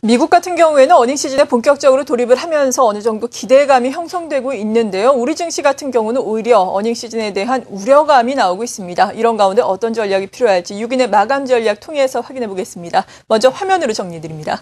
미국 같은 경우에는 어닝 시즌에 본격적으로 돌입을 하면서 어느 정도 기대감이 형성되고 있는데요. 우리 증시 같은 경우는 오히려 어닝 시즌에 대한 우려감이 나오고 있습니다. 이런 가운데 어떤 전략이 필요할지 6인의 마감 전략 통해서 확인해 보겠습니다. 먼저 화면으로 정리해드립니다.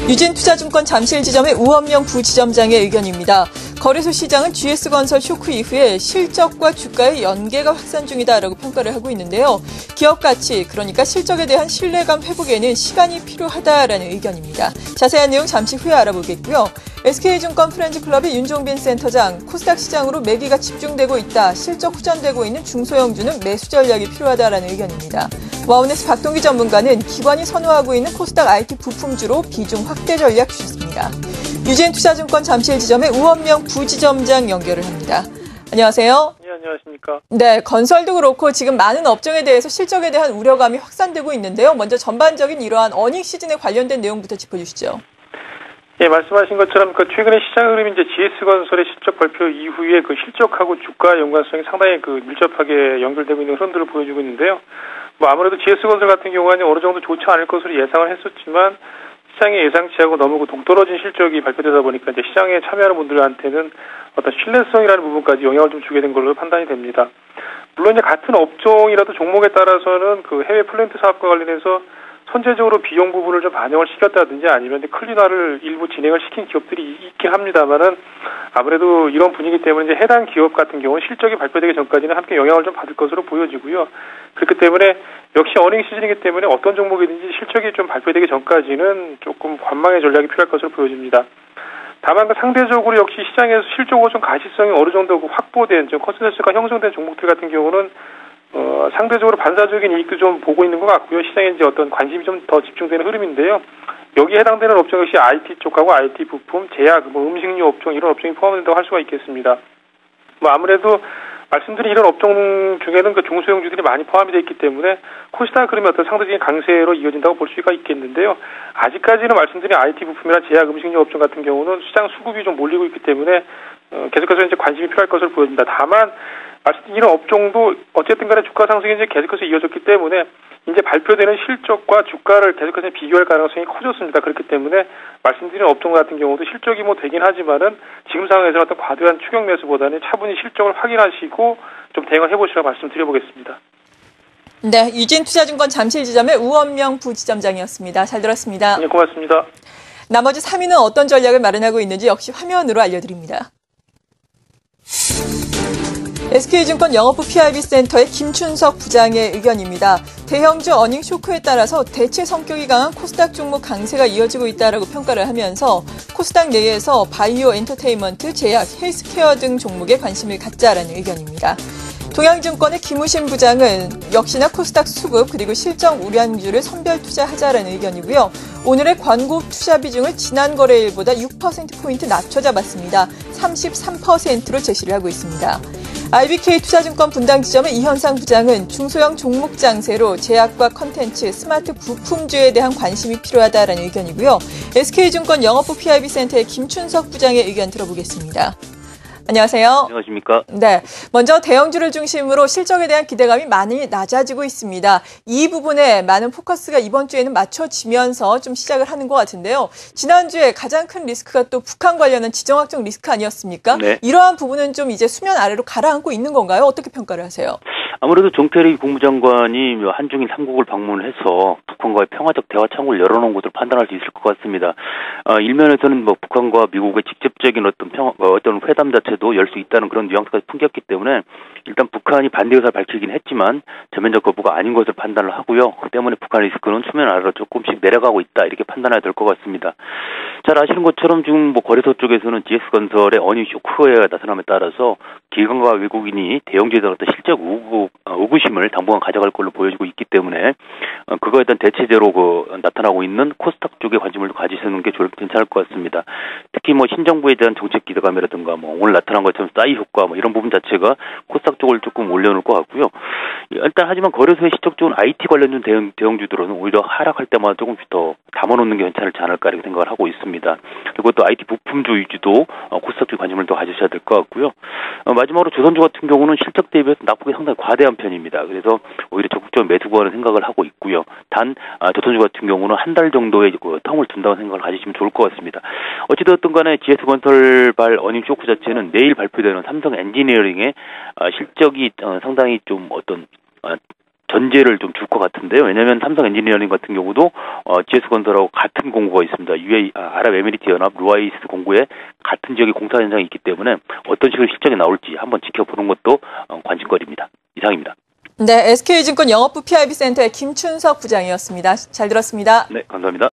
유진투자증권 잠실지점의 우원명 부지점장의 의견입니다. 거래소 시장은 GS건설 쇼크 이후에 실적과 주가의 연계가 확산 중이다라고 평가를 하고 있는데요. 기업 가치, 그러니까 실적에 대한 신뢰감 회복에는 시간이 필요하다라는 의견입니다. 자세한 내용 잠시 후에 알아보겠고요. SK증권 프렌즈클럽의 윤종빈 센터장, 코스닥 시장으로 매기가 집중되고 있다. 실적 후전되고 있는 중소형주는 매수 전략이 필요하다라는 의견입니다. 와우네스 박동기 전문가는 기관이 선호하고 있는 코스닥 IT 부품주로 비중 확대 전략 주셨습니다. 유진투자증권 잠실지점의 우원명 부지점장 연결을 합니다. 안녕하세요. 네, 안녕하십니까. 네, 건설도 그렇고 지금 많은 업종에 대해서 실적에 대한 우려감이 확산되고 있는데요. 먼저 전반적인 이러한 어닝 시즌에 관련된 내용부터 짚어주시죠. 예, 말씀하신 것처럼 최근에 시장 흐름이 이제 GS건설의 실적 발표 이후에 실적하고 주가 연관성이 상당히 밀접하게 연결되고 있는 흐름들을 보여주고 있는데요. 아무래도 GS건설 같은 경우는 어느 정도 좋지 않을 것으로 예상을 했었지만 시장의 예상치하고 너무 동떨어진 실적이 발표되다 보니까 이제 시장에 참여하는 분들한테는 어떤 신뢰성이라는 부분까지 영향을 좀 주게 된 걸로 판단이 됩니다. 물론 이제 같은 업종이라도 종목에 따라서는 해외 플랜트 사업과 관련해서 선제적으로 비용 부분을 좀 반영을 시켰다든지 아니면 클리너를 일부 진행을 시킨 기업들이 있긴 합니다만은 아무래도 이런 분위기 때문에 이제 해당 기업 같은 경우는 실적이 발표되기 전까지는 함께 영향을 좀 받을 것으로 보여지고요. 그렇기 때문에 역시 어닝 시즌이기 때문에 어떤 종목이든지 실적이 좀 발표되기 전까지는 조금 관망의 전략이 필요할 것으로 보여집니다. 다만 상대적으로 역시 시장에서 실적으로 좀 가시성이 어느 정도 확보된 컨센서스가 형성된 종목들 같은 경우는 상대적으로 반사적인 이익도 좀 보고 있는 것 같고요. 시장에 이제 어떤 관심이 좀 더 집중되는 흐름인데요. 여기에 해당되는 업종 역시 IT 쪽하고 IT 부품, 제약, 음식료 업종 이런 업종이 포함된다고 할 수가 있겠습니다. 아무래도 말씀드린 이런 업종 중에는 중소형주들이 많이 포함이 되어 있기 때문에 코스닥 흐름이 어떤 상대적인 강세로 이어진다고 볼 수가 있겠는데요. 아직까지는 말씀드린 IT 부품이나 제약, 음식료 업종 같은 경우는 시장 수급이 좀 몰리고 있기 때문에 계속해서 이제 관심이 필요할 것으로 보여집니다. 다만 말씀드린 이런 업종도 어쨌든 간에 주가 상승이 이제 계속해서 이어졌기 때문에 이제 발표되는 실적과 주가를 계속해서 비교할 가능성이 커졌습니다. 그렇기 때문에 말씀드린 업종 같은 경우도 실적이 되긴 하지만은 지금 상황에서 어떤 과도한 추격 매수보다는 차분히 실적을 확인하시고 좀 대응을 해보시라고 말씀드려보겠습니다. 네, 유진투자증권 잠실지점의 우원명 부지점장이었습니다. 잘 들었습니다. 네, 고맙습니다. 나머지 3위는 어떤 전략을 마련하고 있는지 역시 화면으로 알려드립니다. SK증권 영업부 PIB센터의 김춘석 부장의 의견입니다. 대형주 어닝 쇼크에 따라서 대체 성격이 강한 코스닥 종목 강세가 이어지고 있다라고 평가를 하면서 코스닥 내에서 바이오 엔터테인먼트, 제약, 헬스케어 등 종목에 관심을 갖자라는 의견입니다. 동양증권의 김우신 부장은 역시나 코스닥 수급 그리고 실적 우량주를 선별 투자하자라는 의견이고요. 오늘의 광고 투자 비중을 지난 거래일보다 6%포인트 낮춰 잡았습니다. 33%로 제시를 하고 있습니다. IBK 투자증권 분당지점의 이현상 부장은 중소형 종목 장세로 제약과 컨텐츠, 스마트 부품주에 대한 관심이 필요하다라는 의견이고요. SK증권 영업부 PIB센터의 김춘석 부장의 의견 들어보겠습니다. 안녕하세요. 안녕하십니까. 네, 먼저 대형주를 중심으로 실적에 대한 기대감이 많이 낮아지고 있습니다. 이 부분에 많은 포커스가 이번 주에는 맞춰지면서 좀 시작을 하는 것 같은데요. 지난주에 가장 큰 리스크가 또 북한 관련한 지정학적 리스크 아니었습니까? 네. 이러한 부분은 좀 이제 수면 아래로 가라앉고 있는 건가요? 어떻게 평가를 하세요? 아무래도 정태리 국무장관이 한중일 3국을 방문해서 북한과의 평화적 대화 창구를 열어놓은 것으로 판단할 수 있을 것 같습니다. 일면에서는 북한과 미국의 직접적인 어떤 회담 자체도 열 수 있다는 그런 뉘앙스까지 풍겼기 때문에 일단 북한이 반대 의사를 밝히긴 했지만 전면적 거부가 아닌 것을 판단을 하고요. 그 때문에 북한 리스크는 수면 아래로 조금씩 내려가고 있다 이렇게 판단해야 될 것 같습니다. 잘 아시는 것처럼 지금 거래소 쪽에서는 GS건설의 어닝 쇼크가 나타남에 따라서 기관과 외국인이 대형주에 대한 어떤 실적 의구심을 당분간 가져갈 걸로 보여지고 있기 때문에 그거에 대한 대체제로 나타나고 있는 코스닥 쪽에 관심을 가지시는 게 괜찮을 것 같습니다. 특히 신정부에 대한 정책 기대감이라든가 오늘 나타난 것처럼 싸이 효과 이런 부분 자체가 코스닥 쪽을 조금 올려놓을 것 같고요. 일단 하지만 거래소의 실적 쪽은 IT 관련된 대형주들은 오히려 하락할 때마다 조금씩 더 담아놓는 게 괜찮지 않을까 이렇게 생각을 하고 있습니다. 그리고 또 IT 부품주 위주도 코스닥 쪽 관심을 더 가지셔야 될 것 같고요. 마지막으로 조선주 같은 경우는 실적 대비해서 나쁘게 상당히 과대 거대한 편입니다. 그래서 오히려 적극적으로 매수하는 생각을 하고 있고요. 단 조선주 같은 경우는 한 달 정도의 텀을 둔다는 생각을 가지시면 좋을 것 같습니다. 어찌됐든 간에 GS건설발 어닝 쇼크 자체는 내일 발표되는 삼성 엔지니어링의 실적이 상당히 좀 어떤 전제를 좀 줄 것 같은데요. 왜냐하면 삼성 엔지니어링 같은 경우도 GS건설하고 같은 공구가 있습니다. 아랍에미리트 연합 루아이스 공구에 같은 지역의 공사 현장이 있기 때문에 어떤 식으로 실적이 나올지 한번 지켜보는 것도 관심거리입니다. 이상입니다. 네, SK증권 영업부 PIB 센터의 김춘석 부장이었습니다. 잘 들었습니다. 네, 감사합니다.